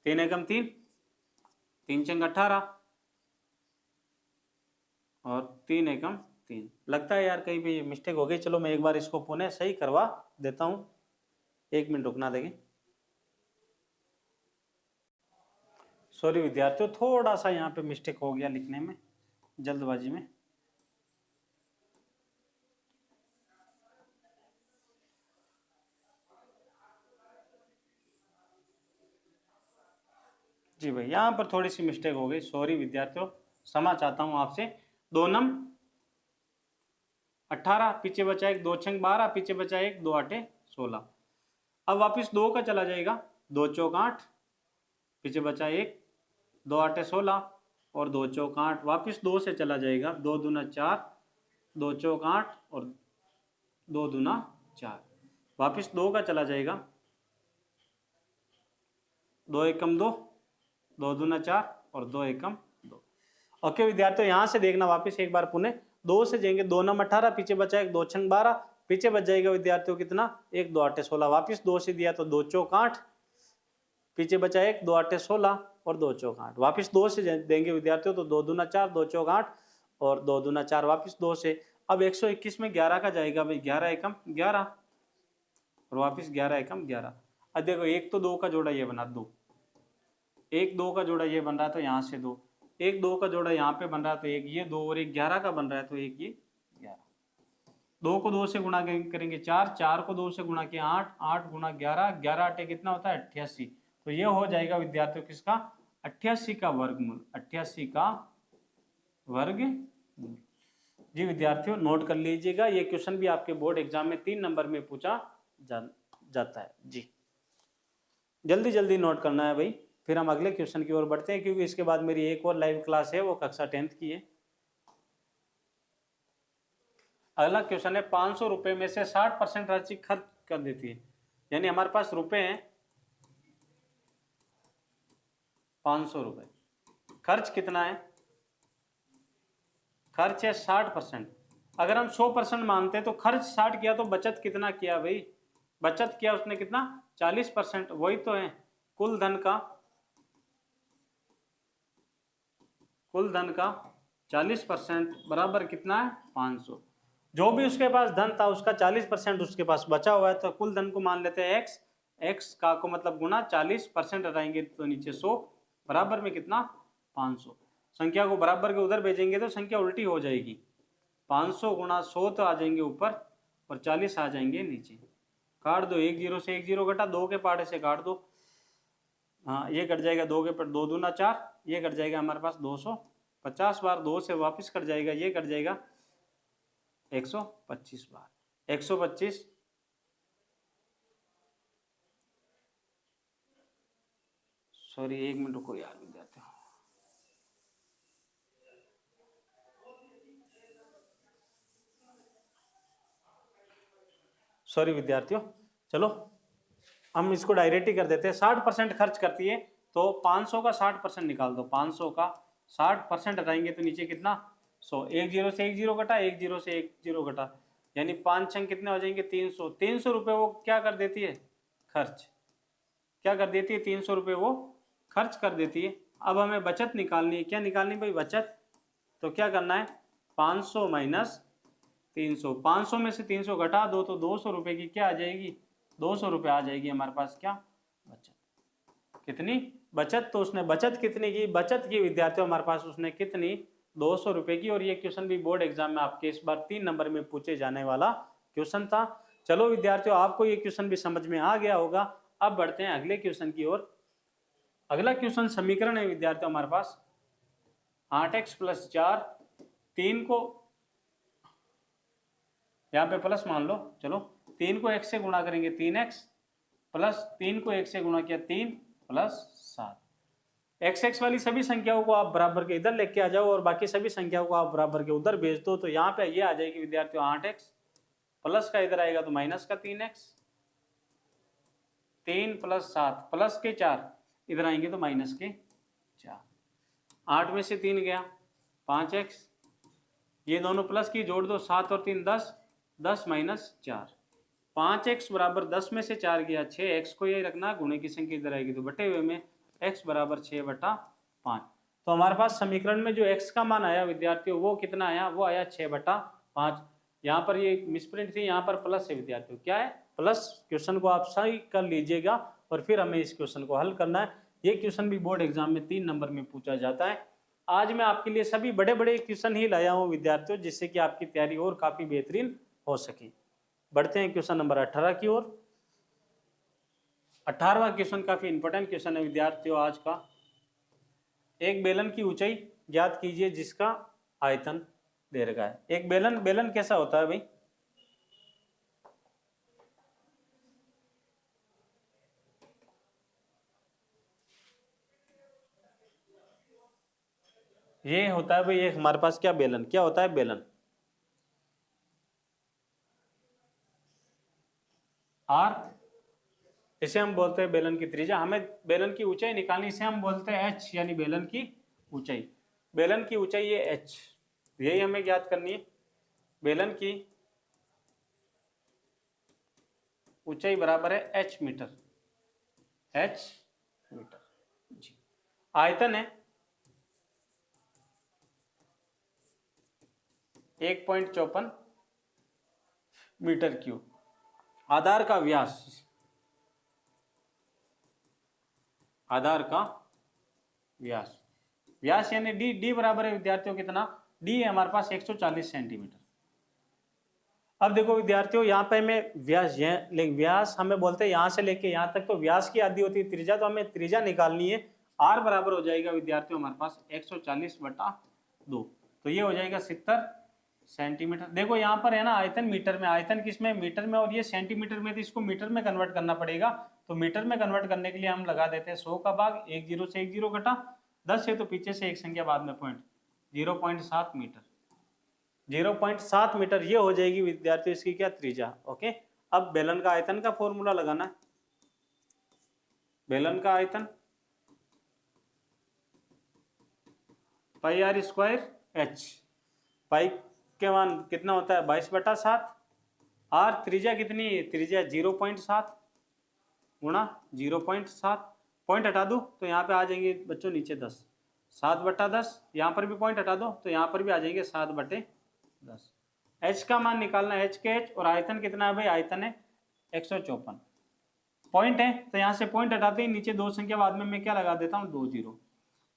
3 एकम 3, 3 छंग 18 और 3 एकम 3। लगता है यार कहीं भी मिस्टेक हो गई, चलो मैं एक बार इसको पुनः सही करवा देता हूं, 1 मिनट रुकना देंगे। सॉरी विद्यार्थियों, थोड़ा सा यहाँ पे मिस्टेक हो गया लिखने में, जल्दबाजी में। जी भाई, यहाँ पर थोड़ी सी मिस्टेक हो गई, सॉरी विद्यार्थियों, क्षमा चाहता हूँ आपसे। 2 नम 18, पीछे बचा 1, 2 छंग 12, पीछे बचा 1, 2 8 16। अब वापिस 2 का चला जाएगा, 2 चौक 8, पीछे बचा 1, 2 8 16 और 2 चौक 8। वापिस 2 से चला जाएगा, 2 दूना 4, 2 चौक 8 और 2 दूना 4। वापिस 2 का चला जाएगा, 2 एकम 2, 2 दूना 4 और 2 एकम 2। ओके विद्यार्थियों, यहाँ से देखना वापिस एक बार पुनः। 2 से जाएंगे, 2 नम 18, पीछे बचा 1, 2 छंग 12, पीछे बच जाएगा विद्यार्थियों कितना? 1 2 8 16। वापिस 2 से दिया तो 2 चौक 8, पीछे बचा 1, 2 8 16 और 2 चौक 8। वापिस 2 से देंगे विद्यार्थियों तो 2 दूना 4, 2 चौक 8 और 2 दूना 4। वापिस 2 से अब 121 में 11 का जाएगा भाई, 11 एकम 11 और वापिस 11 एकम 11। अब देखो, एक तो 2 का जोड़ा ये बना 2, 1 2 का जोड़ा ये बन रहा है तो यहाँ से 2, 1 2 का जोड़ा यहाँ पे बन रहा है तो एक ये 2 और एक 11 का बन रहा है तो एक ये 11। 2 को 2 से गुणा करेंगे 4, 4 को 2 से गुणा किया 8, 8 गुणा 11, 11 8 कितना होता है? 88। तो ये हो जाएगा विद्यार्थियों किसका? 88 का वर्गमूल, 88 का वर्गमूल। जी विद्यार्थियों, नोट कर लीजिएगा, ये क्वेश्चन भी आपके बोर्ड एग्जाम में 3 नंबर में पूछा जाता है। जी जल्दी जल्दी नोट करना है भाई, फिर हम अगले क्वेश्चन की ओर बढ़ते हैं, क्योंकि इसके बाद मेरी एक और लाइव क्लास है, वो कक्षा 10th की है। अगला क्वेश्चन है, 500 रुपए में से 60% राशि खर्च कर देती है। यानी हमारे पास रुपए हैं 500 रुपए, खर्च कितना है? खर्च है 60%। अगर हम 100% मानते हैं तो खर्च 60 किया तो बचत कितना किया भाई? बचत किया उसने कितना? 40%। वही तो है, कुल धन का 40% बराबर कितना है? 500। जो भी उसके पास धन था उसका 40% उसके पास बचा हुआ है, तो कुल धन को मान लेते हैं x, x का को मतलब गुना 40% हटाएंगे तो नीचे 100 बराबर में कितना? 500। संख्या को बराबर के उधर भेजेंगे तो संख्या उल्टी हो जाएगी, 500 गुणा 100 तो आ जाएंगे ऊपर और 40 आ जाएंगे नीचे। काट दो, 1 0 से 1 0 घटा, 2 के पार्ट से काट दो। हाँ ये कट जाएगा, 2 के पार्ट 2 दूना 4, ये कट जाएगा हमारे पास 250 बार, 2 से वापस कट जाएगा, ये कट जाएगा 125 बार। 125 सॉरी 1 मिनट रुको यार विद्यार्थियों, सॉरी विद्यार्थियों। चलो हम इसको डायरेक्ट ही कर देते हैं। 60% खर्च करती है तो 500 का 60% निकाल दो, 500 का 60% हटाएंगे तो नीचे कितना? 100। 1 0 से 1 0 घटा, 1 0 से 1 0 घटा, यानी 5 छंग कितने हो जाएंगे? 300। 300 रुपये वो क्या कर देती है? खर्च। क्या कर देती है? 300 रुपये वो खर्च कर देती है। अब हमें बचत निकालनी है। क्या निकालनी भाई? बचत। तो क्या करना है? 500 माइनस 300, 500 में से 300 घटा दो तो 200 रुपये की क्या आ जाएगी, 200 रुपये आ जाएगी हमारे पास क्या बचत। कितनी बचत, तो उसने बचत कितनी की, बचत की विद्यार्थियों हमारे पास उसने कितनी 200 रुपये की। और ये क्वेश्चन भी बोर्ड एग्जाम में आपके इस बार 3 नंबर में पूछे जाने वाला क्वेश्चन था। चलो विद्यार्थियों, आपको ये क्वेश्चन भी समझ में आ गया होगा। अब बढ़ते हैं अगले क्वेश्चन की ओर। अगला क्वेश्चन समीकरण है विद्यार्थियों हमारे पास 8x + 4, 3 को यहाँ पे प्लस मान लो, चलो 3 को x से गुणा करेंगे 3x, प्लस 3 को 1 से गुणा किया 3 + 7। x वाली सभी संख्याओं को आप बराबर के इधर लेके आ जाओ और बाकी सभी संख्याओं को आप बराबर के उधर भेज दो, तो यहाँ पे ये आ जाएगी विद्यार्थियों 8x, प्लस का इधर आएगा तो माइनस का 3x, 3 + 7 प्लस के 4 इधर आएंगे तो माइनस के 4। 8 में से 3 गया 5x, ये दोनों प्लस की जोड़ दो 7 और 3 10, 10 - 4, 5x बराबर 10 में से 4 गया 6, x को यही रखना, गुणे की संख्या इधर आएगी तो बटे हुए में x बराबर 6/5। तो हमारे पास समीकरण में जो x का मान आया विद्यार्थियों वो कितना आया, वो आया 6/5। यहाँ पर ये मिसप्रिंट थी, यहाँ पर प्लस है विद्यार्थियों, क्या है प्लस। क्वेश्चन को आप सही कर लीजिएगा और फिर हमें इस क्वेश्चन को हल करना है। ये क्वेश्चन भी बोर्ड एग्जाम में 3 नंबर में पूछा जाता है। आज मैं आपके लिए सभी बड़े बड़े क्वेश्चन ही लाया हूँ विद्यार्थियों, जिससे कि आपकी तैयारी और काफी बेहतरीन हो सके। बढ़ते हैं क्वेश्चन नंबर 18 की ओर। 18वां क्वेश्चन काफी इंपॉर्टेंट क्वेश्चन है विद्यार्थियों आज का। एक बेलन की ऊंचाई ज्ञात कीजिए जिसका आयतन दे रखा है। एक बेलन कैसा होता है भाई, ये होता है भाई एक हमारे पास क्या बेलन, क्या होता है बेलन, आर, इसे हम बोलते हैं बेलन की त्रिज्या। हमें बेलन की ऊंचाई निकालनी, इसे हम बोलते हैं एच, यानी बेलन की ऊंचाई। बेलन की ऊंचाई ये एच, यही हमें ज्ञात करनी है। बेलन की ऊंचाई बराबर है एच मीटर, एच मीटर जी। आयतन है 1.54 मीटर क्यूब। आधार का व्यास, आधार का व्यास, व्यास यानी डी बराबर है विद्यार्थियों कितना, डी है हमारे पास 140 सेंटीमीटर। अब देखो विद्यार्थियों, यहाँ पे हमें व्यास, व्यास हमें बोलते हैं यहाँ से लेके यहाँ तक, तो व्यास की आधी होती है त्रिज्या, तो हमें त्रिज्या निकालनी है। आर बराबर हो जाएगा विद्यार्थियों हमारे पास 140/2, तो ये हो जाएगा 70 सेंटीमीटर। देखो यहाँ पर है ना आयतन मीटर में, आयतन किसमें, मीटर में, और ये सेंटीमीटर में, तो इसको मीटर में कन्वर्ट करना पड़ेगा। तो मीटर में कन्वर्ट करने के लिए हम लगा देते हैं 100 का भाग, 1 0 से 1 0 घटा 10 है तो पीछे से एक संख्या बाद में पॉइंट, 0.7 मीटर, 0.7 मीटर ये हो जाएगी विद्यार्थियों इसकी क्या त्रिज्या। ओके, अब बेलन का आयतन का फॉर्मूला लगाना है। बेलन का आयतन πr² h, पाई के मान कितना होता है 22/7, आर त्रिज्या कितनी है, त्रिज्या 0.7 गुणा 0.7, पॉइंट हटा दो तो यहाँ पे आ जाएंगे बच्चों नीचे 10, 7/10, यहाँ पर भी पॉइंट हटा दो तो यहाँ पर भी आ जाएंगे 7/10। एच का मान निकालना है, एच के एच, और आयतन कितना है भाई, आयतन है 154, पॉइंट है तो यहाँ से पॉइंट हटाते ही नीचे दो संख्या बाद में मैं क्या लगा देता हूँ 2 0।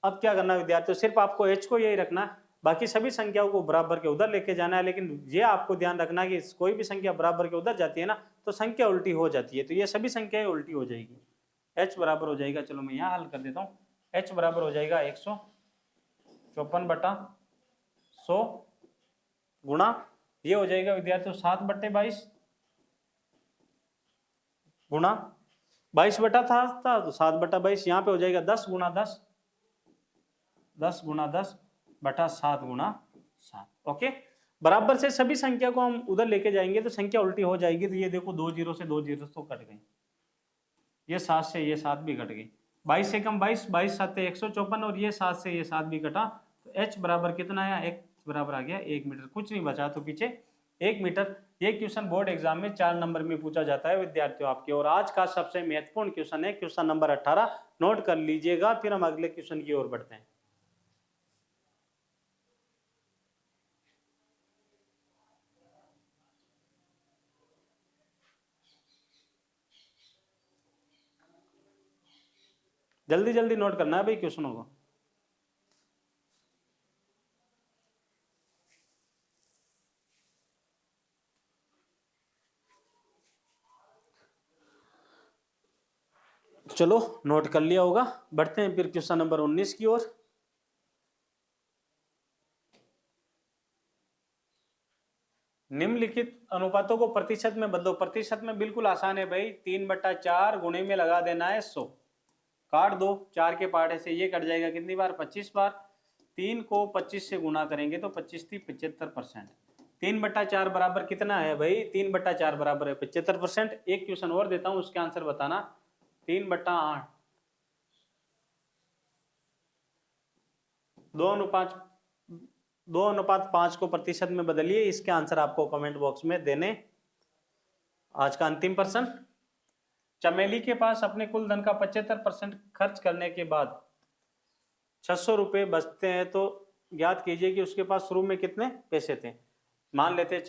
अब क्या करना विद्यार्थियों, सिर्फ आपको एच को यही रखना है, बाकी सभी संख्याओं को बराबर के उधर लेके जाना है। लेकिन ये आपको ध्यान रखना कि कोई भी संख्या बराबर के उधर जाती है ना तो संख्या उल्टी हो जाती है, तो ये सभी संख्याएं उल्टी हो जाएगी। एच बराबर हो जाएगा, चलो मैं यहाँ हल कर देता हूँ, एच बराबर हो जाएगा 154/100 गुणा, ये हो जाएगा विद्यार्थियों 7/22 गुणा 22 बटा था तो 7/22, यहाँ पे हो जाएगा 10 गुणा 10, 10 गुणा 10 बटा 7 गुणा 7। ओके, बराबर से सभी संख्या को हम उधर लेके जाएंगे तो संख्या उल्टी हो जाएगी। तो ये देखो 2 0 से 2 0 तो कट गई, ये 7 से ये 7 भी कट गई, 22 से कम 22, 22 7 154, और ये 7 से ये 7 भी कटा, तो h बराबर कितना आया, एक बराबर आ गया 1 मीटर, कुछ नहीं बचा तो पीछे 1 मीटर। ये क्वेश्चन बोर्ड एग्जाम में 4 नंबर में पूछा जाता है विद्यार्थियों आपके। और आज का सबसे महत्वपूर्ण क्वेश्चन है क्वेश्चन नंबर 18, नोट कर लीजिएगा, फिर हम अगले क्वेश्चन की ओर बढ़ते हैं। जल्दी जल्दी नोट करना है भाई क्वेश्चनों को। चलो नोट कर लिया होगा, बढ़ते हैं फिर क्वेश्चन नंबर 19 की ओर। निम्नलिखित अनुपातों को प्रतिशत में बदलो। प्रतिशत में बिल्कुल आसान है भाई, 3/4 गुणे में लगा देना है 100, काट दो, 4 के पार्ट से ये कट जाएगा कितनी बार, 25 बार। 3 को 25 से गुना करेंगे तो 25 थी 75%। 3/4 बराबर कितना है भाई, 3/4 बराबर है 75%। एक क्वेश्चन और देता हूं, उसके आंसर बताना। 3/8 2:5 को प्रतिशत में बदलिए। इसके आंसर आपको कमेंट बॉक्स में देने। आज का अंतिम प्रश्न, चमेली के पास अपने कुल धन का 75% खर्च करने के बाद 600 रुपये बचते हैं, तो ज्ञात कीजिए कि उसके पास शुरू में कितने पैसे थे। मान लेते हैं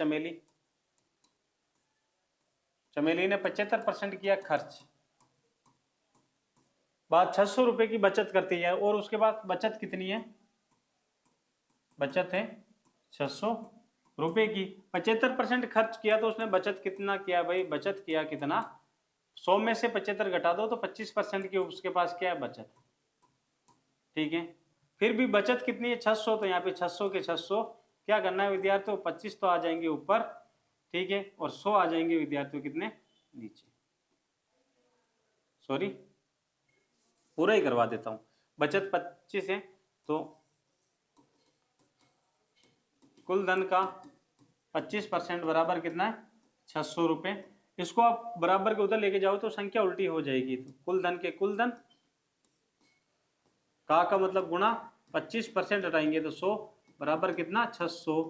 चमेली ने 75% किया खर्च, बाद 600 रुपये की बचत करती है, और उसके बाद बचत कितनी है, बचत है 600 रुपये की। 75% खर्च किया तो उसने बचत कितना किया भाई, बचत किया कितना, 100 में से 75 घटा दो तो 25% की उसके पास क्या है, बचत। ठीक है, फिर भी बचत कितनी है 600, तो यहाँ पे 600 के 600 क्या करना है विद्यार्थियों, 25 तो आ जाएंगे ऊपर, ठीक है, और 100 आ जाएंगे विद्यार्थियों कितने, नीचे। सॉरी, पूरा ही करवा देता हूं। बचत 25 है तो कुल धन का 25% बराबर कितना है, 600 रुपये। इसको आप बराबर के उधर लेके जाओ तो संख्या उल्टी हो जाएगी। तो कुल धन के कुल धन का मतलब गुणा 25% हटाएंगे तो 100 बराबर कितना, 600।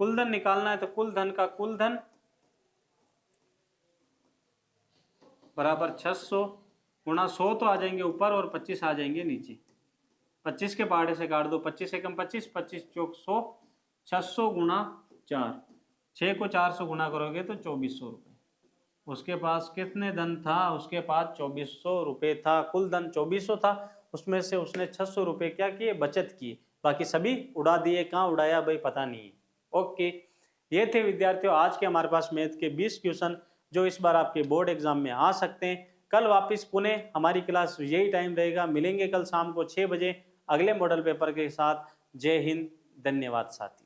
कुल धन निकालना है तो कुल धन का कुल धन बराबर 600 गुणा 100 तो आ जाएंगे ऊपर और 25 आ जाएंगे नीचे। 25 के पहाड़े से काट दो, 25 एकम 25, 25 चौक 100, 600 गुणा 4, 6 को 4 से गुणा करोगे तो 2400 रुपये। उसके पास कितने धन था, उसके पास 2400 रुपये था। कुल धन 2400 था, उसमें से उसने 600 रुपये क्या किए, बचत की, बाकी सभी उड़ा दिए। कहाँ उड़ाया भाई, पता नहीं है। ओके, ये थे विद्यार्थियों आज के हमारे पास मैथ के 20 क्वेश्चन, जो इस बार आपके बोर्ड एग्जाम में आ सकते हैं। कल वापस पुणे हमारी क्लास यही टाइम रहेगा, मिलेंगे कल शाम को 6 बजे अगले मॉडल पेपर के साथ। जय हिंद, धन्यवाद साथी।